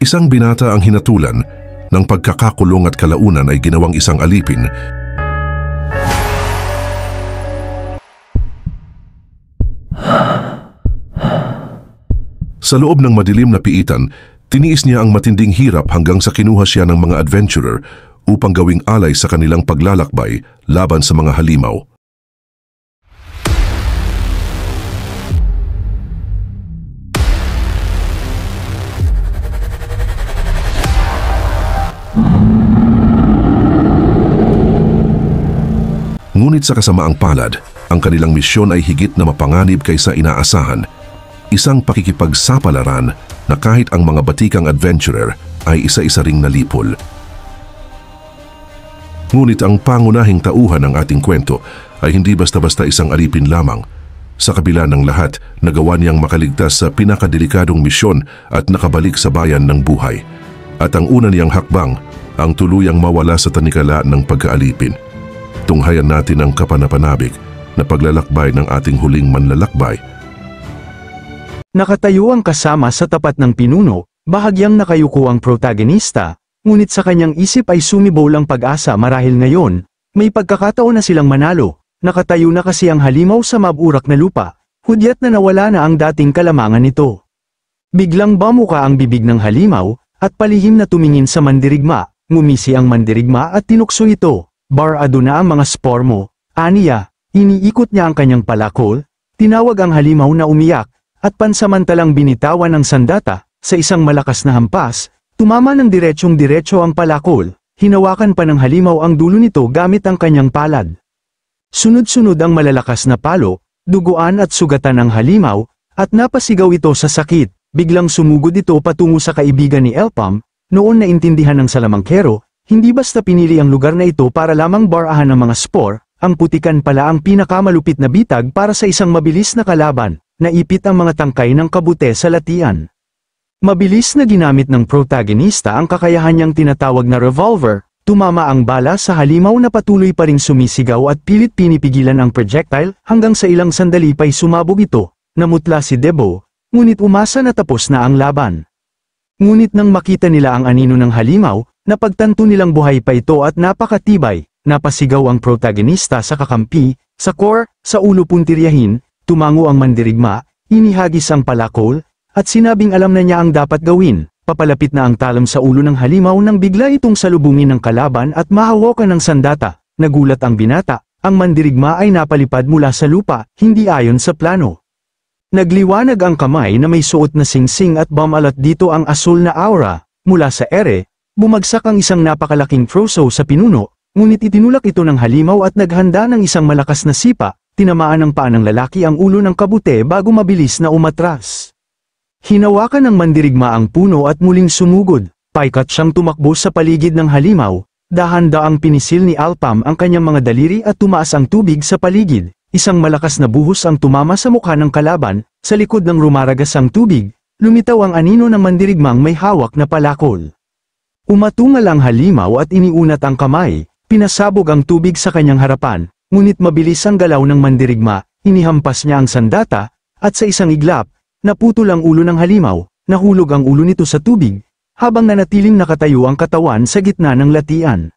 Isang binata ang hinatulan ng pagkakakulong at kalaunan ay ginawang isang alipin. Sa loob ng madilim na piitan, tiniis niya ang matinding hirap hanggang sa kinuha siya ng mga adventurer upang gawing alay sa kanilang paglalakbay laban sa mga halimaw. Ngunit sa kasamaang palad, ang kanilang misyon ay higit na mapanganib kaysa inaasahan. Isang pakikipagsapalaran na kahit ang mga batikang adventurer ay isa-isa ring nalipol. Ngunit ang pangunahing tauhan ng ating kwento ay hindi basta-basta isang alipin lamang. Sa kabila ng lahat, nagawa niyang makaligtas sa pinakadelikadong misyon at nakabalik sa bayan ng buhay. At ang una niyang hakbang, ang tuluyang mawala sa tanikala ng pagkaalipin. Tunghayan natin ang kapanapanabik na paglalakbay ng ating huling manlalakbay. Nakatayo ang kasama sa tapat ng pinuno, bahagyang nakayuko ang protagonista, ngunit sa kanyang isip ay sumibol ang pag-asa marahil ngayon, may pagkakataon na silang manalo. Nakatayo na kasi ang halimaw sa maburak na lupa, hudyat na nawala na ang dating kalamangan nito. Biglang bamuka ang bibig ng halimaw, at palihim na tumingin sa mandirigma, ngumisi ang mandirigma at tinukso ito. Barado na ang mga spore mo, aniya, iniikot niya ang kanyang palakol, tinawag ang halimaw na umiyak, at pansamantalang binitawan ng sandata, sa isang malakas na hampas, tumama ng diretsyong-diretso ang palakol, hinawakan pa ng halimaw ang dulo nito gamit ang kanyang palad. Sunod-sunod ang malalakas na palo, duguan at sugatan ng halimaw, at napasigaw ito sa sakit, biglang sumugod ito patungo sa kaibigan ni Elpam, noon na intindihan ng salamangkero, hindi basta pinili ang lugar na ito para lamang barahan ng mga spore, ang putikan pala ang pinakamalupit na bitag para sa isang mabilis na kalaban. Naipit ang mga tangkay ng kabute sa latian. Mabilis na ginamit ng protagonista ang kakayahan niyang tinatawag na revolver, tumama ang bala sa halimaw na patuloy pa ring sumisigaw at pilit pinipigilan ang projectile hanggang sa ilang sandali pa'y sumabog ito, namutla si Debo, ngunit umasa na tapos na ang laban. Ngunit nang makita nila ang anino ng halimaw, napagtanto nilang buhay pa ito at napakatibay, napasigaw ang protagonista sa kakampi, sa core, sa ulo puntiryahin. Tumango ang mandirigma, inihagis ang palakol, at sinabing alam na niya ang dapat gawin. Papalapit na ang talam sa ulo ng halimaw nang bigla itong salubungin ng kalaban at mahawakan ng sandata. Nagulat ang binata, ang mandirigma ay napalipad mula sa lupa, hindi ayon sa plano. Nagliwanag ang kamay na may suot na singsing at bumalat dito ang asul na aura. Mula sa ere, bumagsak ang isang napakalaking troso sa pinuno, ngunit itinulak ito ng halimaw at naghanda ng isang malakas na sipa. Tinamaan ng paa ng lalaki ang ulo ng kabute bago mabilis na umatras. Hinawakan ng mandirigma ang puno at muling sumugod, paikat siyang tumakbo sa paligid ng halimaw, dahan-daang pinisil ni Alpam ang kanyang mga daliri at tumaas ang tubig sa paligid, isang malakas na buhos ang tumama sa mukha ng kalaban, sa likod ng rumaragas ang tubig, lumitaw ang anino ng mandirigmang may hawak na palakol. Umatungal ang halimaw at iniunat ang kamay, pinasabog ang tubig sa kanyang harapan. Ngunit mabilis ang galaw ng mandirigma, inihampas niya ang sandata, at sa isang iglap, naputol ang ulo ng halimaw, nahulog ang ulo nito sa tubig, habang nanatiling nakatayo ang katawan sa gitna ng latian.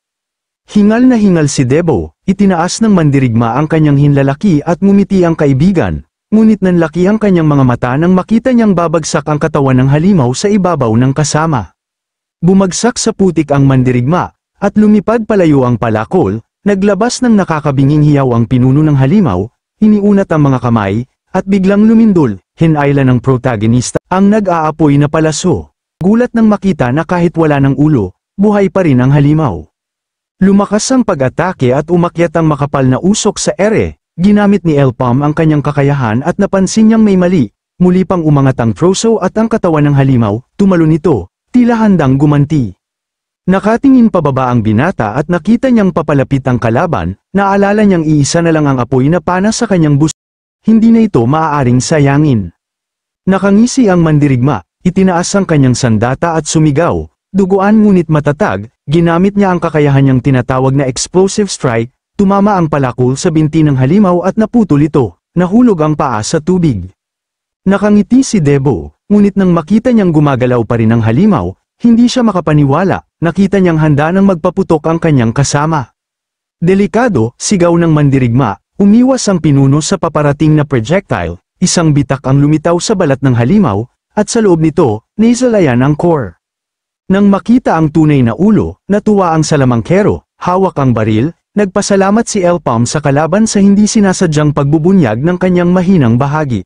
Hingal na hingal si Debo, itinaas ng mandirigma ang kanyang hinlalaki at ngumiti ang kaibigan, ngunit nanlaki ang kanyang mga mata nang makita niyang babagsak ang katawan ng halimaw sa ibabaw ng kasama. Bumagsak sa putik ang mandirigma, at lumipad palayo ang palakol. Naglabas ng nakakabinging hiyaw ang pinuno ng halimaw, iniunat ang mga kamay, at biglang lumindol, hinayla ng protagonista, ang nag-aapoy na palaso. Gulat nang makita na kahit wala ng ulo, buhay pa rin ang halimaw. Lumakas ang pag-atake at umakyat ang makapal na usok sa ere, ginamit ni Elpam ang kanyang kakayahan at napansin niyang may mali, muli pang umangat ang troso at ang katawan ng halimaw, tumalon ito, tila handang gumanti. Nakatingin pababa ang binata at nakita niyang papalapit ang kalaban, naalala niyang iisa na lang ang apoy na pana sa kanyang buso. Hindi na ito maaaring sayangin. Nakangisi ang mandirigma, itinaas ang kanyang sandata at sumigaw, duguan ngunit matatag, ginamit niya ang kakayahan niyang tinatawag na explosive strike, tumama ang palakol sa binti ng halimaw at naputol ito, nahulog ang paa sa tubig. Nakangiti si Debo, ngunit nang makita niyang gumagalaw pa rin ang halimaw, hindi siya makapaniwala, nakita niyang handa nang magpaputok ang kanyang kasama. Delikado, sigaw ng mandirigma, umiwas ang pinuno sa paparating na projectile, isang bitak ang lumitaw sa balat ng halimaw, at sa loob nito, naisalayan ang core. Nang makita ang tunay na ulo, natuwa ang salamangkero, hawak ang baril, nagpasalamat si Elpam sa kalaban sa hindi sinasadyang pagbubunyag ng kanyang mahinang bahagi.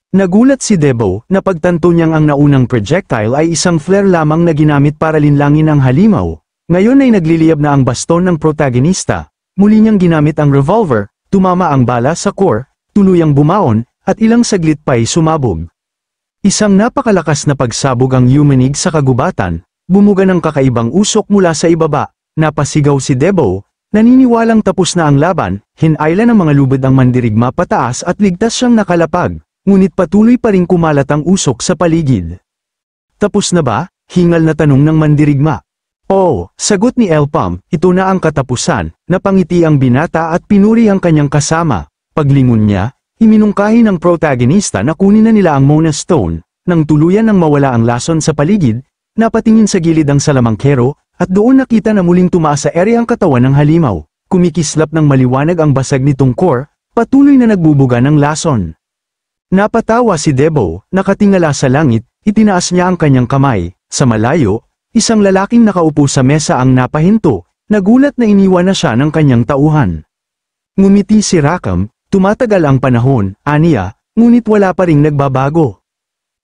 Nagulat si Debo na pagtanto niyang ang naunang projectile ay isang flare lamang na ginamit para linlangin ang halimaw. Ngayon ay nagliliyab na ang baston ng protagonista. Muli niyang ginamit ang revolver, tumama ang bala sa core, tuluyang bumaon, at ilang saglit pa'y sumabog. Isang napakalakas na pagsabog ang yumanig sa kagubatan, bumuga ng kakaibang usok mula sa ibaba, napasigaw si Debo, naniniwalang tapos na ang laban, hinayla ng mga lubid ang mandirigma pataas at ligtas siyang nakalapag, ngunit patuloy pa ring kumalat ang usok sa paligid. Tapos na ba? Hingal na tanong ng mandirigma. Oo, sagot ni Elpam, ito na ang katapusan, napangiti ang binata at pinuri ang kanyang kasama. Paglingon niya, iminungkahi ng protagonista na kunin na nila ang Mona Stone, nang tuluyan nang mawala ang lason sa paligid, napatingin sa gilid ang salamangkero, at doon nakita na muling tumaas sa ere ang katawan ng halimaw. Kumikislap ng maliwanag ang basag nitong core, patuloy na nagbubuga ng lason. Napatawa si Debo, nakatingala sa langit, itinaas niya ang kanyang kamay. Sa malayo, isang lalaking nakaupo sa mesa ang napahinto, nagulat na iniwan na siya ng kanyang tauhan. Ngumiti si Rakam, tumatagal ang panahon, aniya, ngunit wala pa ring nagbabago.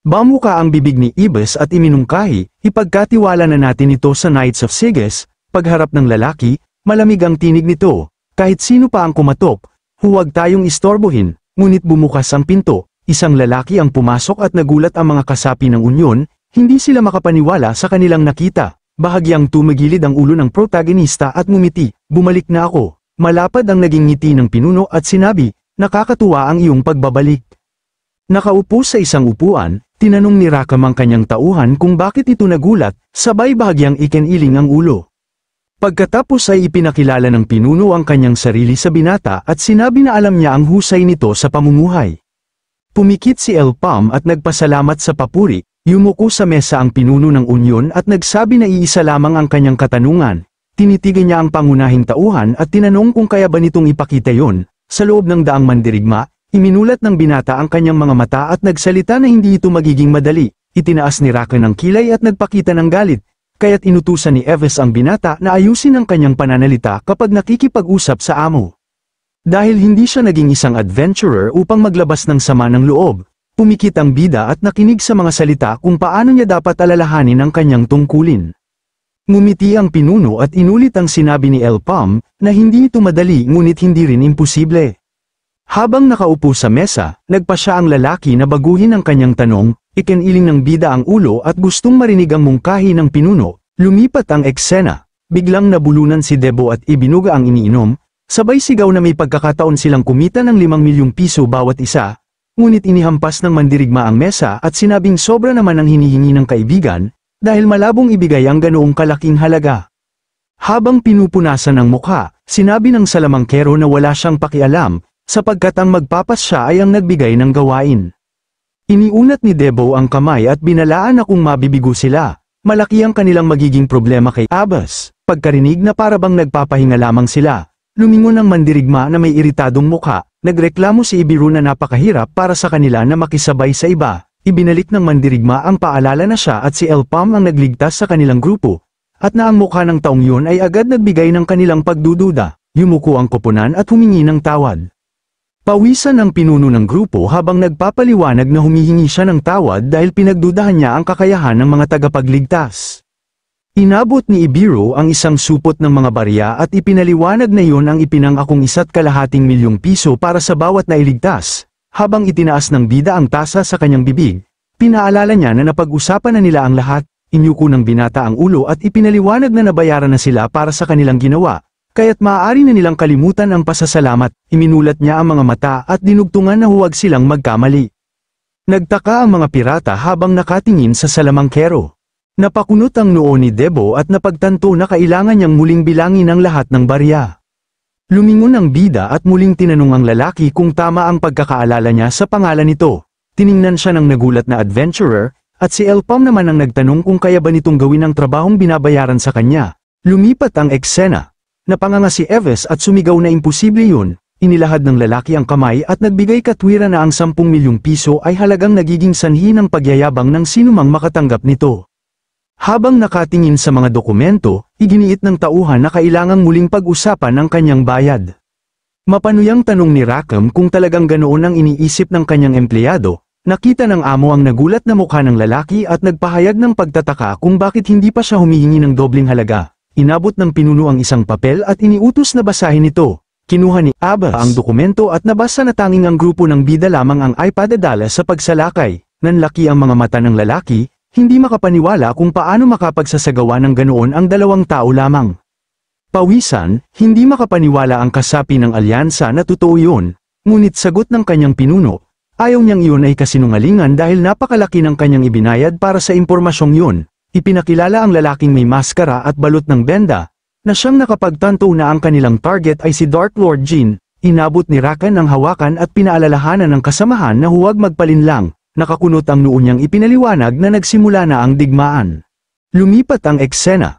Bamuka ang bibig ni Ibis at iminungkahi, ipagkatiwala na natin ito sa Knights of Siges. Pagharap ng lalaki, malamig ang tinig nito, kahit sino pa ang kumatok, huwag tayong istorbohin, ngunit bumukas ang pinto, isang lalaki ang pumasok at nagulat ang mga kasapi ng unyon, hindi sila makapaniwala sa kanilang nakita, bahagyang tumigilid ang ulo ng protagonista at ngumiti, bumalik na ako, malapad ang naging ngiti ng pinuno at sinabi, nakakatuwa ang iyong pagbabalik. Nakaupo sa isang upuan, tinanong ni Rakam ang kanyang tauhan kung bakit ito nagulat, sabay bahagyang ikiniling ang ulo. Pagkatapos ay ipinakilala ng pinuno ang kanyang sarili sa binata at sinabi na alam niya ang husay nito sa pamumuhay. Pumikit si Elpam at nagpasalamat sa papuri, yumuko sa mesa ang pinuno ng unyon at nagsabi na iisa lamang ang kanyang katanungan. Tinitigan niya ang pangunahing tauhan at tinanong kung kaya ba nitong ipakita yon. Sa loob ng daang mandirigma, iminulat ng binata ang kanyang mga mata at nagsalita na hindi ito magiging madali. Itinaas ni Rakan ang kilay at nagpakita ng galit, kaya't inutusan ni Eves ang binata na ayusin ang kanyang pananalita kapag nakikipag-usap sa amo. Dahil hindi siya naging isang adventurer upang maglabas ng sama ng loob, pumikit ang bida at nakinig sa mga salita kung paano niya dapat alalahanin ang kanyang tungkulin. Ngumiti ang pinuno at inulit ang sinabi ni Elpam na hindi ito madali ngunit hindi rin imposible. Habang nakaupo sa mesa, nagpa siya ang lalaki na baguhin ang kanyang tanong, ikiniling ng bida ang ulo at gustong marinig ang mungkahi ng pinuno, lumipat ang eksena, biglang nabulunan si Debo at ibinuga ang iniinom, sabay sigaw na may pagkakataon silang kumita ng 5 milyong piso bawat isa, ngunit inihampas ng mandirigma ang mesa at sinabing sobra naman ang hinihingi ng kaibigan, dahil malabong ibigay ang ganoong kalaking halaga. Habang pinupunasan ang mukha, sinabi ng salamangkero na wala siyang pakialam, sapagkat ang magpapas siya ay ang nagbigay ng gawain. Iniunat ni Debo ang kamay at binalaan na kung mabibigo sila, malaki ang kanilang magiging problema kay Abbas. Pagkarinig na parabang nagpapahinga lamang sila, lumingon ang mandirigma na may iritadong mukha, nagreklamo si Ibiru na napakahirap para sa kanila na makisabay sa iba. Ibinalik ng mandirigma ang paalala na siya at si Elpam ang nagligtas sa kanilang grupo, at na ang mukha ng taong yun ay agad nagbigay ng kanilang pagdududa, yumuko ang koponan at humingi ng tawad. Pawisan ang pinuno ng grupo habang nagpapaliwanag na humihingi siya ng tawad dahil pinagdudahan niya ang kakayahan ng mga tagapagligtas. Inabot ni Ibiru ang isang supot ng mga barya at ipinaliwanag na iyon ang ipinangakong 1.5 milyong piso para sa bawat nailigtas. Habang itinaas ng bida ang tasa sa kanyang bibig, pinaalala niya na napag-usapan na nila ang lahat, inyuko ng binata ang ulo at ipinaliwanag na nabayaran na sila para sa kanilang ginawa. Kaya't maaari na nilang kalimutan ang pasasalamat, iminulat niya ang mga mata at dinugtungan na huwag silang magkamali. Nagtaka ang mga pirata habang nakatingin sa salamangkero. Napakunot ang noo ni Debo at napagtanto na kailangan niyang muling bilangin ang lahat ng barya. Lumingon ang bida at muling tinanong ang lalaki kung tama ang pagkakaalala niya sa pangalan nito. Tiningnan siya ng nagulat na adventurer, at si Elpam naman ang nagtanong kung kaya ba nitong gawin ang trabahong binabayaran sa kanya. Lumipat ang eksena. Napanganga si Eves at sumigaw na imposible yun, inilahad ng lalaki ang kamay at nagbigay katwiran na ang 10 milyong piso ay halagang nagiging sanhi ng pagyayabang ng sinumang makatanggap nito. Habang nakatingin sa mga dokumento, iginiit ng tauhan na kailangang muling pag-usapan ang kanyang bayad. Mapanuyang tanong ni Rackham kung talagang ganoon ang iniisip ng kanyang empleyado. Nakita ng amo ang nagulat na mukha ng lalaki at nagpahayag ng pagtataka kung bakit hindi pa siya humihingi ng dobling halaga. Inabot ng pinuno ang isang papel at iniutos na basahin ito. Kinuha ni Abbas ang dokumento at nabasa na tanging ang grupo ng bida lamang ang ipadadala sa pagsalakay. Nanlaki ang mga mata ng lalaki, hindi makapaniwala kung paano makapagsasagawa ng ganoon ang 2 tao lamang. Pawisan, hindi makapaniwala ang kasapi ng alyansa na totoo yun, ngunit sagot ng kanyang pinuno, ayaw niyang iyon ay kasinungalingan dahil napakalaki ng kanyang ibinayad para sa impormasyong yun. Ipinakilala ang lalaking may maskara at balot ng benda, na siyang nakapagtanto na ang kanilang target ay si Dark Lord Jin. Inabot ni Rakan ang hawakan at pinaalalahanan ng kasamahan na huwag magpalinlang. Nakakunot ang noo niyang ipinaliwanag na nagsimula na ang digmaan. Lumipat ang eksena.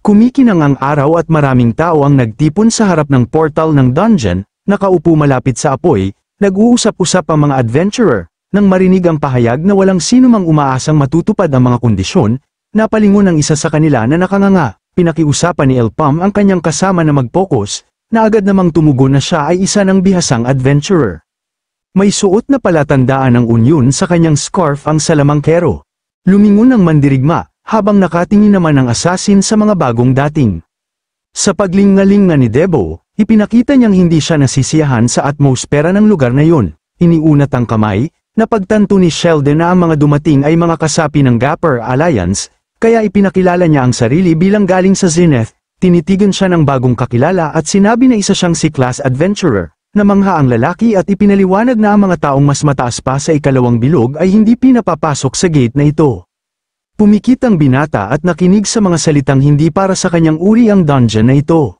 Kumikinang ang araw at maraming tao ang nagtipon sa harap ng portal ng dungeon, nakaupo malapit sa apoy, nag-uusap-usap ang mga adventurer, nang marinig ang pahayag na walang sinumang umaasang matutupad ang mga kondisyon. Napalingon ang isa sa kanila na nakanganga, pinakiusapan ni Elpam ang kanyang kasama na mag-focus, na agad namang tumugon na siya ay isa ng bihasang adventurer. May suot na palatandaan ng unyon sa kanyang scarf ang salamangkero. Lumingon ang mandirigma, habang nakatingin naman ang assassin sa mga bagong dating. Sa paglingalinga ni Debo, ipinakita niyang hindi siya nasisiyahan sa atmosfera ng lugar na yun. Iniunat ang kamay, napagtanto ni Sheldon na ang mga dumating ay mga kasapi ng Gapper Alliance, kaya ipinakilala niya ang sarili bilang galing sa Zenith. Tinitigan siya ng bagong kakilala at sinabi na isa siyang C-class adventurer. Namangha ang lalaki at ipinaliwanag na ang mga taong mas mataas pa sa 2 bilog ay hindi pinapapasok sa gate na ito. Pumikit ang binata at nakinig sa mga salitang hindi para sa kanyang uri ang dungeon na ito.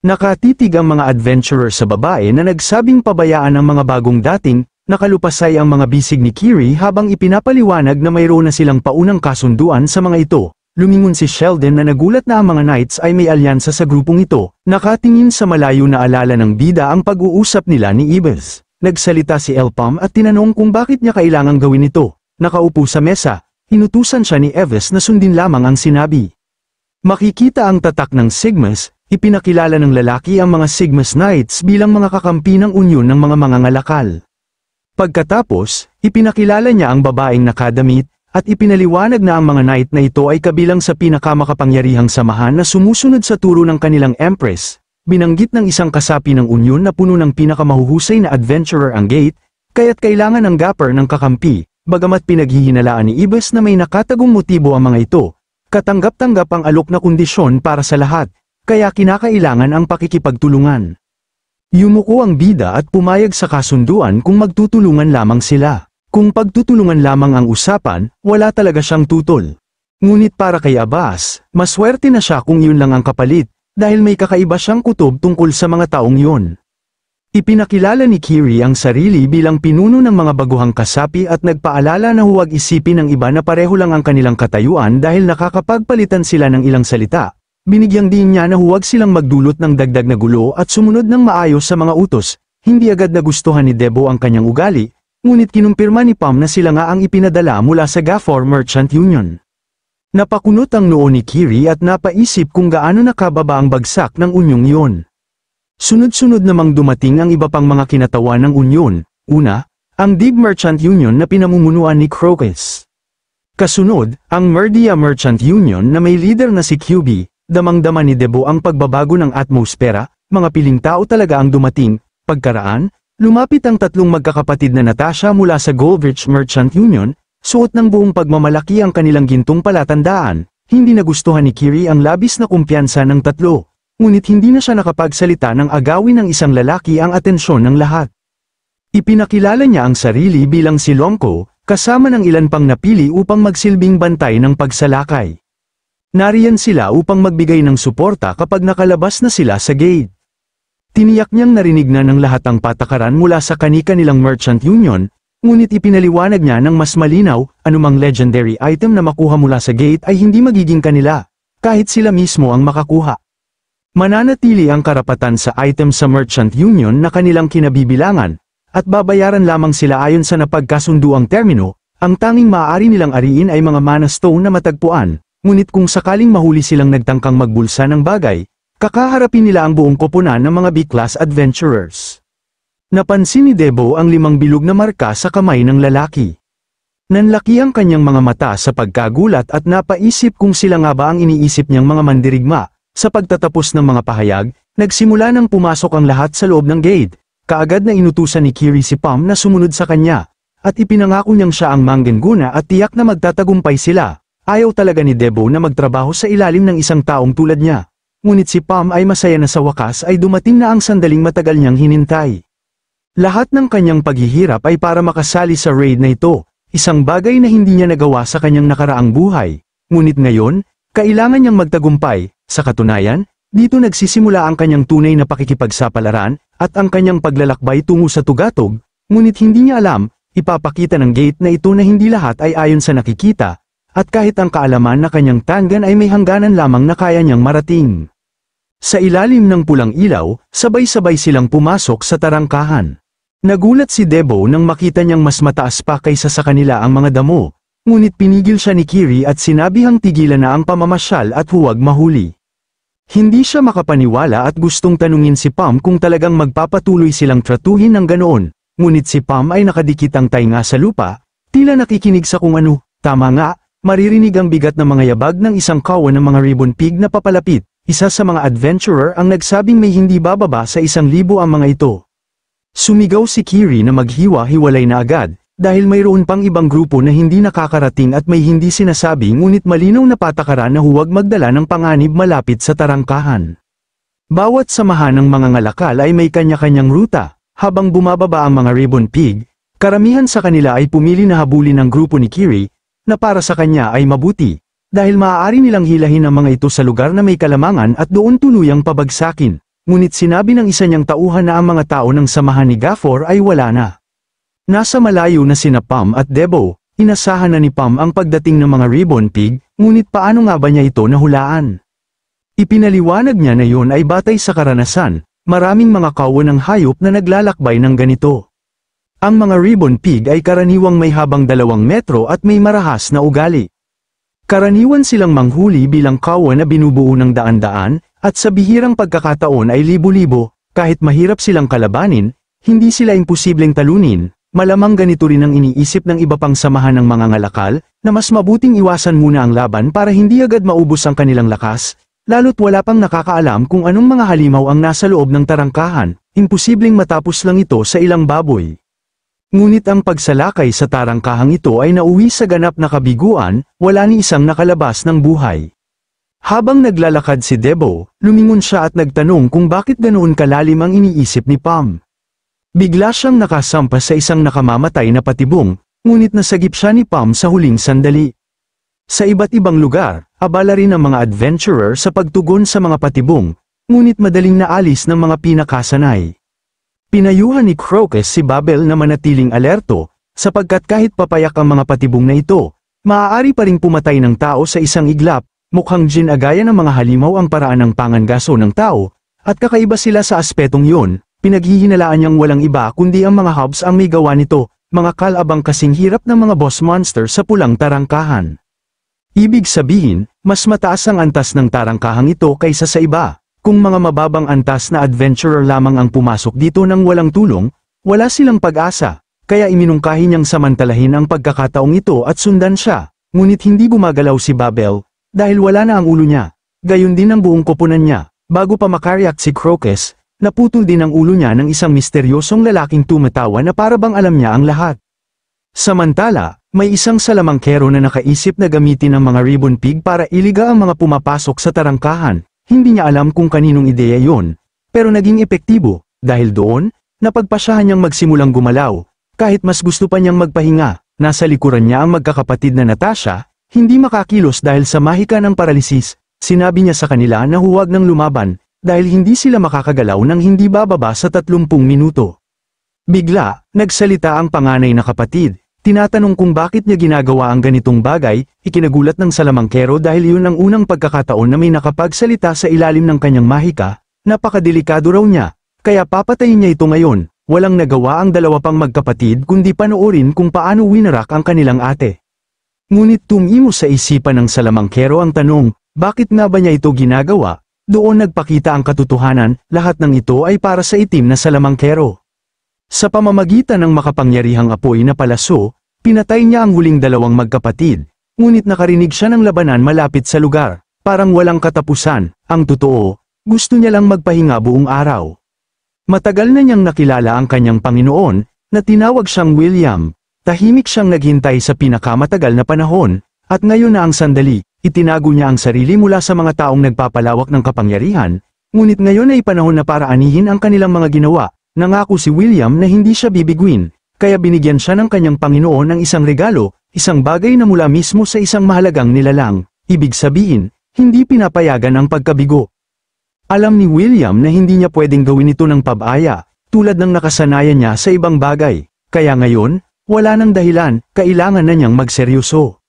Nakatitig ang mga adventurer sa babae na nagsabing pabayaan ang mga bagong dating. Nakalupasay ang mga bisig ni Kiri habang ipinapaliwanag na mayroon na silang paunang kasunduan sa mga ito. Lumingon si Sheldon na nagulat na ang mga knights ay may alyansa sa grupong ito. Nakatingin sa malayo na alala ng bida ang pag-uusap nila ni Ibis. Nagsalita si Elpam at tinanong kung bakit niya kailangang gawin ito. Nakaupo sa mesa, inutusan siya ni Eves na sundin lamang ang sinabi. Makikita ang tatak ng Sigmas, ipinakilala ng lalaki ang mga Sigmas Knights bilang mga kakampi ng unyon ng mga mangangalakal. Pagkatapos, ipinakilala niya ang babaeng nakadamit, at ipinaliwanag na ang mga knight na ito ay kabilang sa pinakamakapangyarihang samahan na sumusunod sa turo ng kanilang empress. Binanggit ng isang kasapi ng unyon na puno ng pinakamahuhusay na adventurer ang gate, kaya't kailangan ng Gapper ng kakampi, bagamat pinaghihinalaan ni Ibis na may nakatagong motibo ang mga ito. Katanggap-tanggap ang alok na kondisyon para sa lahat, kaya kinakailangan ang pakikipagtulungan. Yumuko ang bida at pumayag sa kasunduan kung magtutulungan lamang sila. Kung pagtutulungan lamang ang usapan, wala talaga siyang tutol. Ngunit para kay Abbas, maswerte na siya kung yun lang ang kapalit, dahil may kakaiba siyang kutob tungkol sa mga taong yun. Ipinakilala ni Kiri ang sarili bilang pinuno ng mga baguhang kasapi at nagpaalala na huwag isipin ng iba na pareho lang ang kanilang katayuan dahil nakakapagpalitan sila ng ilang salita. Binigyang din niya na huwag silang magdulot ng dagdag na gulo at sumunod ng maayos sa mga utos. Hindi agad nagustuhan ni Debo ang kanyang ugali, ngunit kinumpirma ni Pam na sila nga ang ipinadala mula sa Gafor Merchant Union. Napakunot ang noo ni Kiri at napaisip kung gaano nakababa ang bagsak ng unyong iyon. Sunod-sunod namang dumating ang iba pang mga kinatawan ng unyon. Una, ang Dig Merchant Union na pinamumunuan ni Crocus. Kasunod, ang Merdia Merchant Union na may leader na si QB. Damang-dama ni Debo ang pagbabago ng atmosfera, mga piling tao talaga ang dumating. Pagkaraan, lumapit ang 3 magkakapatid na Natasha mula sa Goldrich Merchant Union, suot ng buong pagmamalaki ang kanilang gintong palatandaan. Hindi nagustuhan ni Kiri ang labis na kumpiyansa ng 3, ngunit hindi na siya nakapagsalita ng agawin ng isang lalaki ang atensyon ng lahat. Ipinakilala niya ang sarili bilang si Longko, kasama ng ilan pang napili upang magsilbing bantay ng pagsalakay. Nariyan sila upang magbigay ng suporta kapag nakalabas na sila sa gate. Tiniyak niyang narinig na ng lahat ang patakaran mula sa kani-kanilang Merchant Union, ngunit ipinaliwanag niya ng mas malinaw, anumang legendary item na makuha mula sa gate ay hindi magiging kanila, kahit sila mismo ang makakuha. Mananatili ang karapatan sa item sa Merchant Union na kanilang kinabibilangan, at babayaran lamang sila ayon sa napagkasunduang termino. Ang tanging maaari nilang ariin ay mga mana stone na matagpuan, ngunit kung sakaling mahuli silang nagtangkang magbulsa ng bagay, kakaharapin nila ang buong koponan ng mga B-class adventurers. Napansin ni Debo ang 5 bilog na marka sa kamay ng lalaki. Nanlaki ang kanyang mga mata sa pagkagulat at napaisip kung sila nga ba ang iniisip niyang mga mandirigma. Sa pagtatapos ng mga pahayag, nagsimula nang pumasok ang lahat sa loob ng gate. Kaagad na inutusan ni Kiri si Pam na sumunod sa kanya, at ipinangako niyang siya ang manggenguna at tiyak na magtatagumpay sila. Ayaw talaga ni Debo na magtrabaho sa ilalim ng isang taong tulad niya. Ngunit si Pam ay masaya na sa wakas ay dumating na ang sandaling matagal niyang hinintay. Lahat ng kanyang paghihirap ay para makasali sa raid na ito, isang bagay na hindi niya nagawa sa kanyang nakaraang buhay. Ngunit ngayon, kailangan niyang magtagumpay. Sa katunayan, dito nagsisimula ang kanyang tunay na pakikipagsapalaran, at ang kanyang paglalakbay tungo sa tugatog, ngunit hindi niya alam, ipapakita ng gate na ito na hindi lahat ay ayon sa nakikita, at kahit ang kaalaman na kanyang tanggan ay may hangganan lamang na kaya niyang marating. Sa ilalim ng pulang ilaw, sabay-sabay silang pumasok sa tarangkahan. Nagulat si Debo nang makita niyang mas mataas pa kaysa sa kanila ang mga damo, ngunit pinigil siya ni Kiri at sinabihang tigilan na ang pamamasyal at huwag mahuli. Hindi siya makapaniwala at gustong tanungin si Pam kung talagang magpapatuloy silang tratuhin ng ganoon. Ngunit si Pam ay nakadikit ang tainga sa lupa, tila nakikinig sa kung ano. Tama nga, maririnig ang bigat ng mga yabag ng isang kawan ng mga ribbon pig na papalapit. Isa sa mga adventurer ang nagsabing may hindi bababa sa 1,000 ang mga ito. Sumigaw si Kiri na maghiwa-hiwalay na agad, dahil mayroon pang ibang grupo na hindi nakakarating at may hindi sinasabi ngunit malinaw na patakaran na huwag magdala ng panganib malapit sa tarangkahan. Bawat samahan ng mga ngalakal ay may kanya-kanyang ruta. Habang bumababa ang mga ribbon pig, karamihan sa kanila ay pumili na habulin ng grupo ni Kiri, na para sa kanya ay mabuti, dahil maaari nilang hilahin ang mga ito sa lugar na may kalamangan at doon tuluyang pabagsakin. Ngunit sinabi ng isa niyang tauhan na ang mga tao ng samahan ni Gafor ay wala na. Nasa malayo na sina Pam at Debo, inasahan na ni Pam ang pagdating ng mga ribbon pig, ngunit paano nga ba niya ito nahulaan? Ipinaliwanag niya na yun ay batay sa karanasan. Maraming mga kawan ng hayop na naglalakbay ng ganito. Ang mga ribbon pig ay karaniwang may habang 2 metro at may marahas na ugali. Karaniwan silang manghuli bilang kawan na binubuo ng daan-daan, at sa bihirang pagkakataon ay libo-libo, kahit mahirap silang kalabanin, hindi sila imposibleng talunin. Malamang ganito rin ang iniisip ng iba pang samahan ng mga ngalakal, na mas mabuting iwasan muna ang laban para hindi agad maubos ang kanilang lakas. Lalo't wala pang nakakaalam kung anong mga halimaw ang nasa loob ng tarangkahan, imposibleng matapos lang ito sa ilang baboy. Ngunit ang pagsalakay sa tarangkahang ito ay nauwi sa ganap na kabiguan, wala ni isang nakalabas ng buhay. Habang naglalakad si Debo, lumingon siya at nagtanong kung bakit ganoon kalalim ang iniisip ni Pam. Bigla siyang nakasampas sa isang nakamamatay na patibong, ngunit nasagip siya ni Pam sa huling sandali. Sa iba't ibang lugar, abala rin ang mga adventurer sa pagtugon sa mga patibong, ngunit madaling naalis ng mga pinakasanay. Pinayuhan ni Crocus si Babel na manatiling alerto, sapagkat kahit papayak ang mga patibong na ito, maaari pa ring pumatay ng tao sa isang iglap, mukhang ginagaya ng mga halimaw ang paraan ng pangangaso ng tao, at kakaiba sila sa aspetong yun, pinaghihinalaan niyang walang iba kundi ang mga hubs ang may gawa nito, mga kalabang kasing hirap ng mga boss monster sa pulang tarangkahan. Ibig sabihin, mas mataas ang antas ng tarangkahang ito kaysa sa iba. Kung mga mababang antas na adventurer lamang ang pumasok dito nang walang tulong, wala silang pag-asa, kaya iminungkahi niyang samantalahin ang pagkakataong ito at sundan siya. Ngunit hindi gumagalaw si Babel, dahil wala na ang ulo niya. Gayon din ang buong koponan niya. Bago pa makareact si Crocus, naputol din ang ulo niya ng isang misteryosong lalaking tumatawa na parabang alam niya ang lahat. Samantala, may isang salamangkero na nakaisip na gamitin ang mga ribbon pig para iliga ang mga pumapasok sa tarangkahan. Hindi niya alam kung kaninong ideya yon, pero naging epektibo, dahil doon, napagpasyahan niyang magsimulang gumalaw. Kahit mas gusto pa niyang magpahinga, nasa likuran niya ang magkakapatid na Natasha, hindi makakilos dahil sa mahika ng paralisis. Sinabi niya sa kanila na huwag nang lumaban, dahil hindi sila makakagalaw ng hindi bababa sa 30 minuto. Bigla, nagsalita ang panganay na kapatid. Tinatanong kung bakit niya ginagawa ang ganitong bagay, ikinagulat ng salamangkero dahil yun ang unang pagkakataon na may nakapagsalita sa ilalim ng kanyang mahika, napakadelikado raw niya, kaya papatayin niya ito ngayon. Walang nagawa ang dalawa pang magkapatid kundi panoorin kung paano winarak ang kanilang ate. Ngunit tumimo sa isipan ng salamangkero ang tanong, bakit nga ba niya ito ginagawa? Doon nagpakita ang katotohanan, lahat ng ito ay para sa itim na salamangkero. Sa pamamagitan ng makapangyarihang apoy na palaso, pinatay niya ang huling dalawang magkapatid, ngunit nakarinig siya ng labanan malapit sa lugar, parang walang katapusan. Ang totoo, gusto niya lang magpahinga buong araw. Matagal na niyang nakilala ang kanyang Panginoon, na tinawag siyang William. Tahimik siyang naghintay sa pinakamatagal na panahon, at ngayon na ang sandali, itinago niya ang sarili mula sa mga taong nagpapalawak ng kapangyarihan, ngunit ngayon ay panahon na para anihin ang kanilang mga ginawa. Nangako si William na hindi siya bibiguin, kaya binigyan siya ng kanyang Panginoon ng isang regalo, isang bagay na mula mismo sa isang mahalagang nilalang. Ibig sabihin, hindi pinapayagan ang pagkabigo. Alam ni William na hindi niya pwedeng gawin ito ng pabaya, tulad ng nakasanayan niya sa ibang bagay, kaya ngayon, wala nang dahilan, kailangan na niyang magseryoso.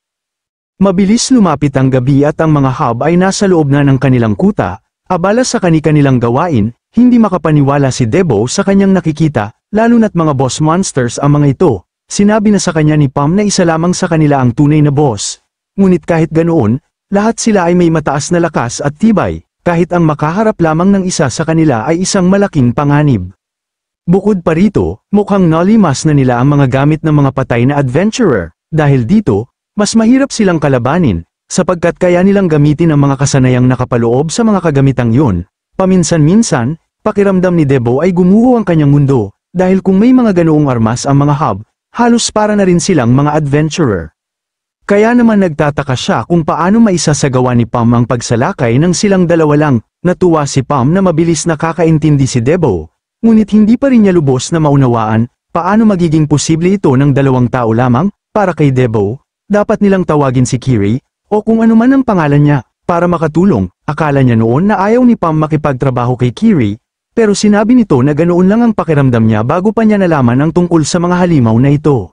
Mabilis lumapit ang gabi at ang mga hub ay nasa loob na ng kanilang kuta, abala sa kani-kanilang gawain. Hindi makapaniwala si Debo sa kanyang nakikita, lalo na't mga boss monsters ang mga ito. Sinabi na sa kanya ni Pam na isa lamang sa kanila ang tunay na boss. Ngunit kahit ganoon, lahat sila ay may mataas na lakas at tibay, kahit ang makaharap lamang ng isa sa kanila ay isang malaking panganib. Bukod pa rito, mukhang nalimas na nila ang mga gamit ng mga patay na adventurer, dahil dito, mas mahirap silang kalabanin, sapagkat kaya nilang gamitin ang mga kasanayang nakapaloob sa mga kagamitang yun. Paminsan-minsan, pakiramdam ni Debo ay gumuho ang kanyang mundo, dahil kung may mga ganoong armas ang mga hub, halos para na rin silang mga adventurer. Kaya naman nagtataka siya kung paano maisasagawa ni Pam ang pagsalakay ng silang dalawa lang. Natuwa si Pam na mabilis nakakaintindi si Debo, ngunit hindi pa rin niya lubos na maunawaan, paano magiging posible ito ng dalawang tao lamang. Para kay Debo, dapat nilang tawagin si Kiri, o kung ano man ang pangalan niya, para makatulong. Akala niya noon na ayaw ni Pam makipagtrabaho kay Kiri, pero sinabi nito na ganoon lang ang pakiramdam niya bago pa niya nalaman ang tungkol sa mga halimaw na ito.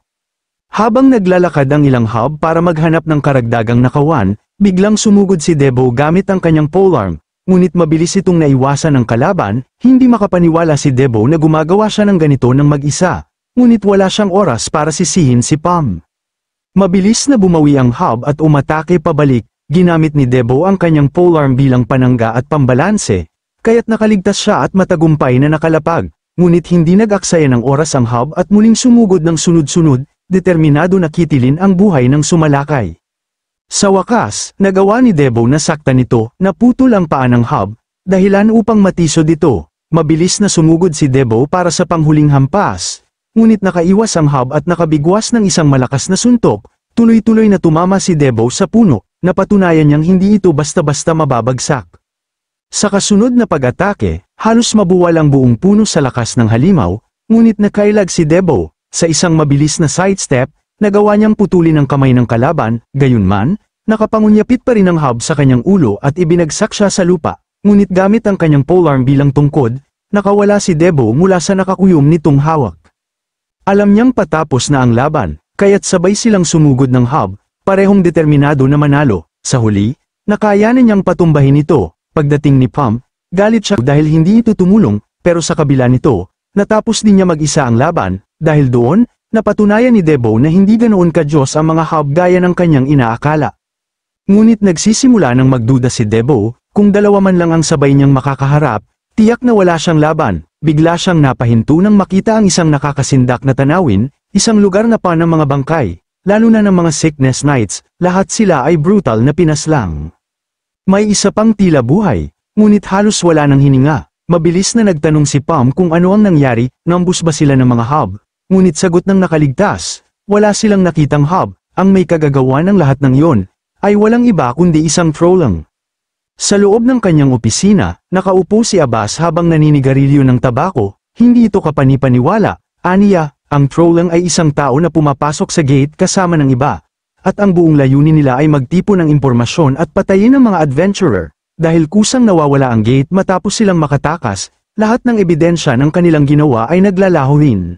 Habang naglalakad ang ilang hub para maghanap ng karagdagang nakawan, biglang sumugod si Debo gamit ang kanyang polearm, ngunit mabilis itong naiwasan ng kalaban. Hindi makapaniwala si Debo na gumagawa siya ng ganito ng mag-isa, ngunit wala siyang oras para sisihin si Pam. Mabilis na bumawi ang hub at umatake pabalik, ginamit ni Debo ang kanyang polearm bilang panangga at pambalanse, kaya't nakaligtas siya at matagumpay na nakalapag, ngunit hindi nag-aksaya ng oras ang hub at muling sumugod ng sunod-sunod, determinado na kitilin ang buhay ng sumalakay. Sa wakas, nagawa ni Debo na saktan ito, naputol ang paa ng hub, dahilan upang matisod ito. Mabilis na sumugod si Debo para sa panghuling hampas, ngunit nakaiwas ang hub at nakabigwas ng isang malakas na suntok, tuloy-tuloy na tumama si Debo sa puno, napatunayan niyang hindi ito basta-basta mababagsak. Sa kasunod na pag-atake, halos mabuwal ang buong puno sa lakas ng halimaw, ngunit nakailag si Debo. Sa isang mabilis na sidestep, nagawa niyang putulin ang kamay ng kalaban, gayunman, nakapangunyapit pa rin ang hub sa kanyang ulo at ibinagsak siya sa lupa, ngunit gamit ang kanyang polearm bilang tungkod, nakawala si Debo mula sa nakakuyom nitong hawak. Alam niyang patapos na ang laban, kaya't sabay silang sumugod ng hub, parehong determinado na manalo. Sa huli, nakayanan niyang patumbahin ito. Pagdating ni Pam, galit siya dahil hindi ito tumulong, pero sa kabila nito, natapos din niya mag-isa ang laban. Dahil doon, napatunayan ni Debo na hindi ganoon ka-Diyos ang mga hub gaya ng kanyang inaakala. Ngunit nagsisimula ng magduda si Debo, kung dalawa man lang ang sabay niyang makakaharap, tiyak na wala siyang laban. Bigla siyang napahinto nang makita ang isang nakakasindak na tanawin, isang lugar na pa ng mga bangkay, lalo na ng mga sickness knights, lahat sila ay brutal na pinaslang. May isa pang tila buhay, ngunit halos wala ng hininga. Mabilis na nagtanong si Pam kung ano ang nangyari, nambus ba sila ng mga hub, ngunit sagot ng nakaligtas, wala silang nakitang hub, ang may kagagawa ng lahat ng yon, ay walang iba kundi isang trollang. Sa loob ng kanyang opisina, nakaupo si Abbas habang naninigarilyo ng tabako, hindi ito kapanipaniwala, aniya, ang trollang ay isang tao na pumapasok sa gate kasama ng iba, at ang buong layunin nila ay magtipon ng impormasyon at patayin ang mga adventurer. Dahil kusang nawawala ang gate matapos silang makatakas, lahat ng ebidensya ng kanilang ginawa ay naglalaho rin.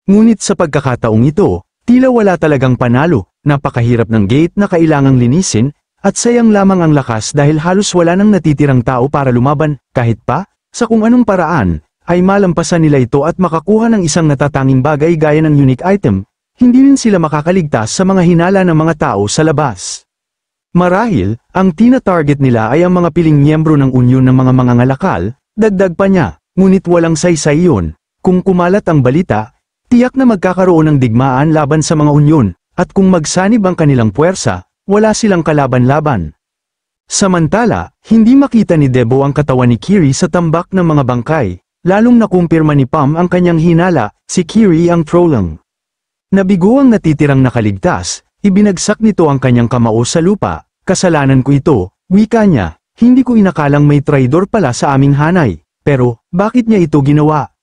Ngunit sa pagkakataong ito, tila wala talagang panalo, napakahirap ng gate na kailangang linisin, at sayang lamang ang lakas dahil halos wala nang natitirang tao para lumaban, kahit pa, sa kung anong paraan, ay malampasan nila ito at makakuha ng isang natatanging bagay gaya ng unique item, hindi rin sila makakaligtas sa mga hinala ng mga tao sa labas. Marahil, ang tina-target nila ay ang mga piling miyembro ng unyon ng mga mangangalakal, dagdag pa niya, ngunit walang saysay yun. Kung kumalat ang balita, tiyak na magkakaroon ng digmaan laban sa mga unyon, at kung magsanib ang kanilang puwersa, wala silang kalaban-laban. Samantala, hindi makita ni Debo ang katawan ni Kiri sa tambak ng mga bangkay, lalong nakumpirma ni Pam ang kanyang hinala, si Kiri ang trollang. Nabigo ang natitirang nakaligtas, ibinagsak nito ang kanyang kamao sa lupa, kasalanan ko ito, wika niya, hindi ko inakalang may traidor pala sa aming hanay, pero, bakit niya ito ginawa?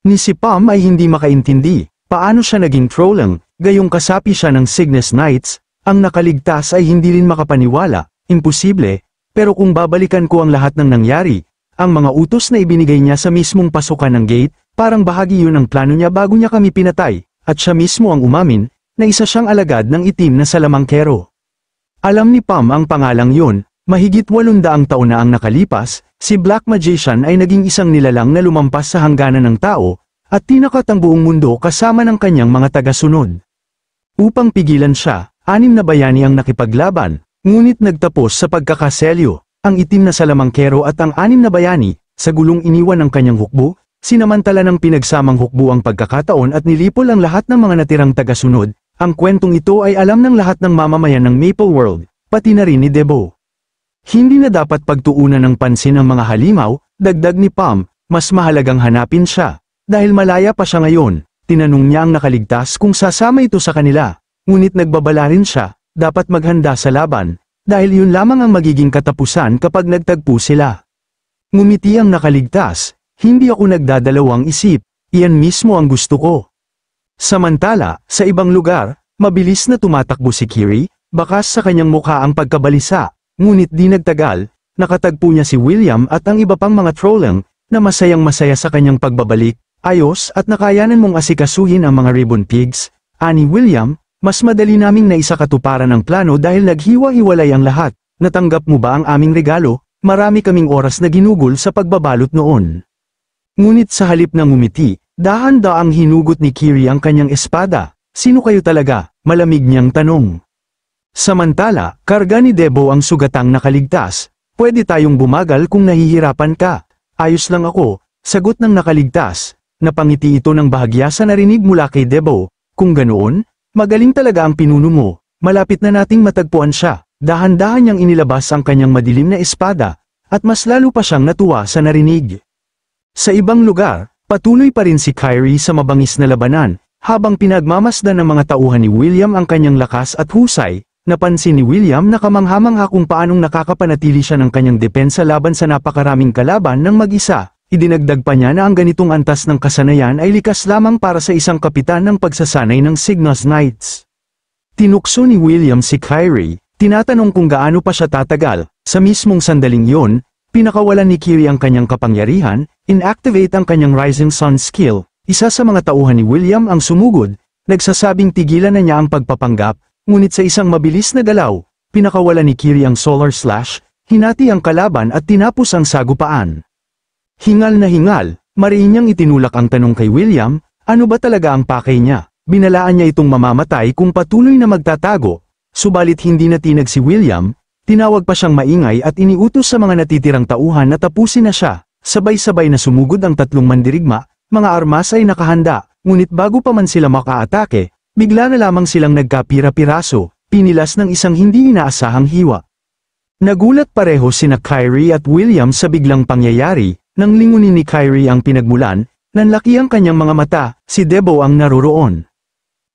Ni si Pam ay hindi makaintindi, paano siya naging trollang, gayong kasapi siya ng Cygnus Knights, ang nakaligtas ay hindi rin makapaniwala, imposible, pero kung babalikan ko ang lahat ng nangyari, ang mga utos na ibinigay niya sa mismong pasukan ng gate, parang bahagi yun ng plano niya bago niya kami pinatay, at siya mismo ang umamin, na isa siyang alagad ng itim na salamangkero. Alam ni Pam ang pangalang yun, mahigit 800 taon na ang nakalipas, si Black Magician ay naging isang nilalang na lumampas sa hangganan ng tao, at tinakat ang buong mundo kasama ng kanyang mga tagasunod. Upang pigilan siya, 6 na bayani ang nakipaglaban, ngunit nagtapos sa pagkakaselyo, ang itim na salamangkero at ang 6 na bayani, sa gulong iniwan ng kanyang hukbo, sinamantala ng pinagsamang hukbo ang pagkakataon at nilipol ang lahat ng mga natirang tagasunod. Ang kwentong ito ay alam ng lahat ng mamamayan ng Maple World, pati na rin ni Debo. Hindi na dapat pagtuunan ng pansin ang mga halimaw, dagdag ni Pam, mas mahalagang hanapin siya. Dahil malaya pa siya ngayon, tinanong niya ang nakaligtas kung sasama ito sa kanila, ngunit nagbabala rin siya, dapat maghanda sa laban, dahil yun lamang ang magiging katapusan kapag nagtagpo sila. Ngumiti ang nakaligtas, hindi ako nagdadalawang isip, iyan mismo ang gusto ko. Samantala, sa ibang lugar, mabilis na tumatakbo si Kiri, bakas sa kanyang mukha ang pagkabalisa. Ngunit di nagtagal, nakatagpo niya si William at ang iba pang mga trollang, na masayang-masaya sa kanyang pagbabalik, ayos at nakayanan mong asikasuhin ang mga ribbon pigs, ani William, mas madali naming naisakatuparan ang plano dahil naghiwa-hiwalay ang lahat, natanggap mo ba ang aming regalo, marami kaming oras na ginugol sa pagbabalot noon. Ngunit sa halip ng ngumiti, dahan-daang hinugot ni Kiri ang kanyang espada, sino kayo talaga, malamig niyang tanong. Samantala, karga ni Debo ang sugatang nakaligtas, pwede tayong bumagal kung nahihirapan ka. Ayos lang ako, sagot ng nakaligtas, napangiti ito ng bahagya sa narinig mula kay Debo, kung ganoon, magaling talaga ang pinuno mo, malapit na nating matagpuan siya, dahan-dahan niyang inilabas ang kanyang madilim na espada, at mas lalo pa siyang natuwa sa narinig. Sa ibang lugar, patuloy pa rin si Kyrie sa mabangis na labanan, habang pinagmamasdan ng mga tauhan ni William ang kanyang lakas at husay. Napansin ni William na kamangha-mangha kung paanong nakakapanatili siya ng kanyang depensa laban sa napakaraming kalaban ng mag-isa. Idinagdag pa niya na ang ganitong antas ng kasanayan ay likas lamang para sa isang kapitan ng pagsasanay ng Cygnus Knights. Tinukso ni William si Kyrie, tinatanong kung gaano pa siya tatagal. Sa mismong sandaling yon, pinakawalan ni Kiri ang kanyang kapangyarihan, inactivate ang kanyang Rising Sun skill. Isa sa mga tauhan ni William ang sumugod, nagsasabing tigilan na niya ang pagpapanggap. Ngunit sa isang mabilis na galaw, pinakawalan ni Kiri ang Solar Slash, hinati ang kalaban at tinapos ang sagupaan. Hingal na hingal, mariin niyang itinulak ang tanong kay William, ano ba talaga ang pakay niya? Binalaan niya itong mamamatay kung patuloy na magtatago, subalit hindi natinag si William, tinawag pa siyang maingay at iniutos sa mga natitirang tauhan na tapusin na siya, sabay-sabay na sumugod ang 3 mandirigma, mga armas ay nakahanda, ngunit bago pa man sila makaatake, bigla na lamang silang nagkapira-piraso, pinilas ng isang hindi inaasahang hiwa. Nagulat pareho sina Kyrie at William sa biglang pangyayari, nang lingunin ni Kyrie ang pinagmulan, nanlaki ang kanyang mga mata, si Debo ang naroroon.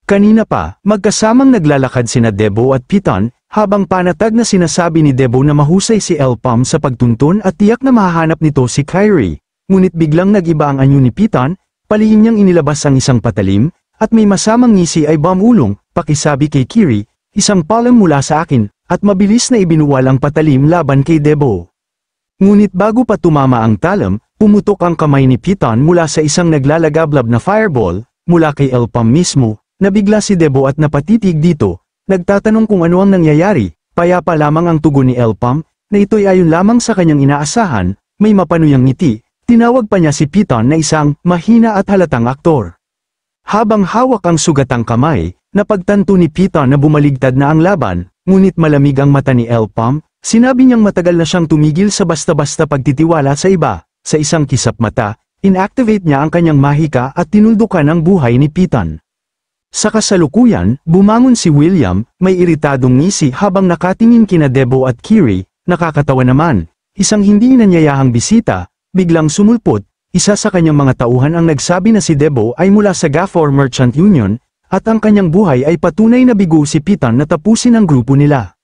Kanina pa, magkasamang naglalakad sina Debo at Piton, habang panatag na sinasabi ni Debo na mahusay si Elpam sa pagtuntun at tiyak na mahahanap nito si Kyrie. Ngunit biglang nag-iba ang anyo ni Piton, palihim niyang inilabas ang isang patalim, at may masamang ngisi ay bamulong, pakisabi kay Kiri, isang palem mula sa akin, at mabilis na ibinuwal ang patalim laban kay Debo. Ngunit bago pa tumama ang talam, pumutok ang kamay ni Piton mula sa isang naglalagablab na fireball, mula kay Elpam mismo. Nabigla si Debo at napatitig dito, nagtatanong kung ano ang nangyayari. Payapa lamang ang tugon ni Elpam, na ito'y ayon lamang sa kanyang inaasahan. May mapanuyang ngiti. Tinawag pa niya si Piton na isang mahina at halatang aktor. Habang hawak ang sugatang kamay, napagtanto ni Piton na bumaligtad na ang laban, ngunit malamig ang mata ni Elpam. Sinabi niyang matagal na siyang tumigil sa basta-basta pagtitiwala sa iba. Sa isang kisap mata, inactivate niya ang kanyang mahika at tinuldukan ang buhay ni Piton. Sa kasalukuyan, bumangon si William, may iritadong ngisi habang nakatingin kina Debo at Kiri. Nakakatawa naman, isang hindi inanyayahang bisita, biglang sumulpot. Isa sa kanyang mga tauhan ang nagsabi na si Debo ay mula sa Gafor Merchant Union, at ang kanyang buhay ay patunay na bigo si Piton na tapusin ang grupo nila.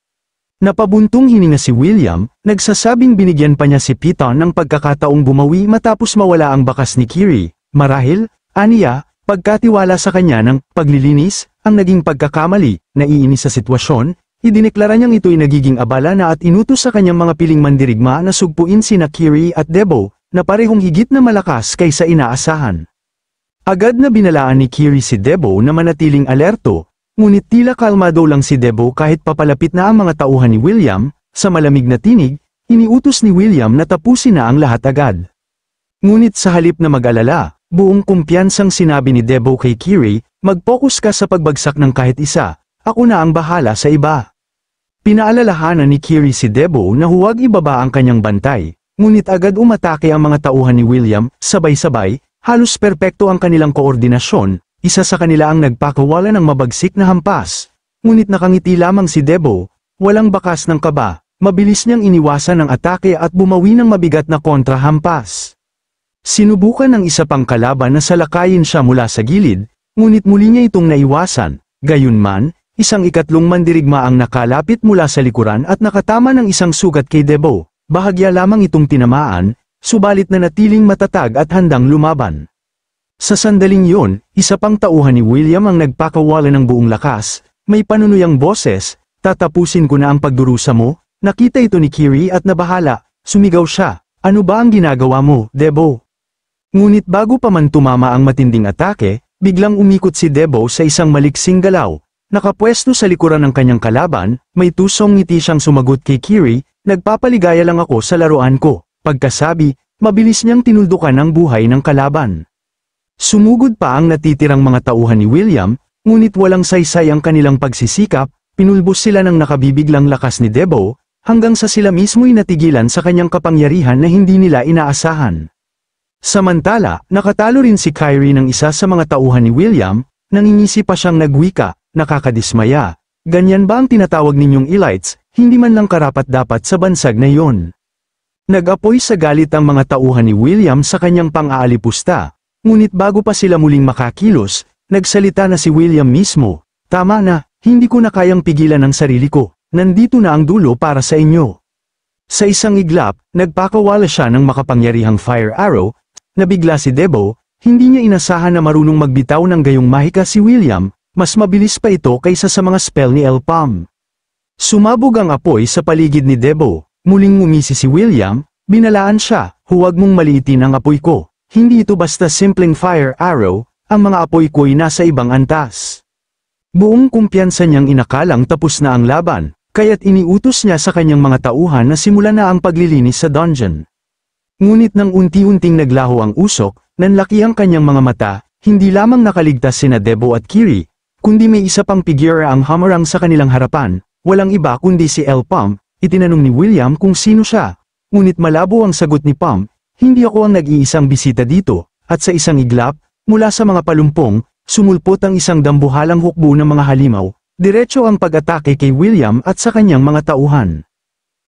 Napabuntong hininga si William, nagsasabing binigyan pa niya si Piton ng pagkakataong bumawi matapos mawala ang bakas ni Kiri. Marahil, aniya, pagkatiwala sa kanya ng paglilinis, ang naging pagkakamali. Naiinis sa sitwasyon, idineklara niyang ito'y nagiging abala na at inutos sa kanyang mga piling mandirigma na sugpuin sina Kiri at Debo, na parehong higit na malakas kaysa inaasahan. Agad na binalaan ni Kiri si Debo na manatiling alerto, ngunit tila kalmado lang si Debo kahit papalapit na ang mga tauhan ni William. Sa malamig na tinig, iniutos ni William na tapusin na ang lahat agad. Ngunit sa halip na mag-alala, buong kumpiyansang sinabi ni Debo kay Kiri, mag-focus ka sa pagbagsak ng kahit isa, ako na ang bahala sa iba. Pinaalalahanan ni Kiri si Debo na huwag ibaba ang kanyang bantay. Ngunit agad umatake ang mga tauhan ni William, sabay-sabay, halos perpekto ang kanilang koordinasyon, isa sa kanila ang nagpakawala ng mabagsik na hampas. Ngunit nakangiti lamang si Debo, walang bakas ng kaba, mabilis niyang iniwasan ang atake at bumawi ng mabigat na kontrahampas. Sinubukan ng isa pang kalaban na salakayin siya mula sa gilid, ngunit muli niya itong naiwasan. Gayunman, isang ikatlong mandirigma ang nakalapit mula sa likuran at nakatama ng isang sugat kay Debo. Bahagya lamang itong tinamaan, subalit na natiling matatag at handang lumaban. Sa sandaling yun, isa pang tauhan ni William ang nagpakawala ng buong lakas, may panunuyang boses, tatapusin ko na ang pagdurusa mo. Nakita ito ni Kiri at nabahala, sumigaw siya, ano ba ang ginagawa mo, Debo? Ngunit bago pa man tumama ang matinding atake, biglang umikot si Debo sa isang maliksing galaw. Nakapwesto sa likuran ng kanyang kalaban, may tusong ngiti siyang sumagot kay Kiri, nagpapaligaya lang ako sa laruan ko. Pagkasabi, mabilis niyang tinuldukan ang buhay ng kalaban. Sumugod pa ang natitirang mga tauhan ni William, ngunit walang saysay ang kanilang pagsisikap, pinulbos sila ng nakabibiglang lakas ni Debo, hanggang sa sila mismo'y natigilan sa kanyang kapangyarihan na hindi nila inaasahan. Samantala, nakatalo rin si Kyrie ng isa sa mga tauhan ni William, nangingisi pa siyang nagwika, nakakadismaya. Ganyan ba ang tinatawag ninyong elites, hindi man lang karapat-dapat sa bansag na yon? Nag-apoy sa galit ang mga tauhan ni William sa kanyang pang-aalipusta, ngunit bago pa sila muling makakilos, nagsalita na si William mismo, tama na, hindi ko na kayang pigilan ang sarili ko, nandito na ang dulo para sa inyo. Sa isang iglap, nagpakawala siya ng makapangyarihang fire arrow, nabigla si Debo, hindi niya inasahan na marunong magbitaw ng gayong mahika si William, mas mabilis pa ito kaysa sa mga spell ni Elpam. Sumabog ang apoy sa paligid ni Debo, muling ngumisi si William, binalaan siya, huwag mong maliitin ang apoy ko, hindi ito basta simpleng fire arrow, ang mga apoy ko'y nasa ibang antas. Buong kumpiyansa niyang inakalang tapos na ang laban, kaya't iniutos niya sa kanyang mga tauhan na simulan na ang paglilinis sa dungeon. Ngunit nang unti-unting naglaho ang usok, nanlaki ang kanyang mga mata, hindi lamang nakaligtas sina Debo at Kiri, kundi may isa pang figura ang hamarang sa kanilang harapan, walang iba kundi si Elpam. Itinanong ni William kung sino siya, ngunit malabo ang sagot ni Pam, hindi ako ang nag-iisang bisita dito, at sa isang iglap, mula sa mga palumpong, sumulpot ang isang dambuhalang hukbo ng mga halimaw, diretso ang pag-atake kay William at sa kanyang mga tauhan.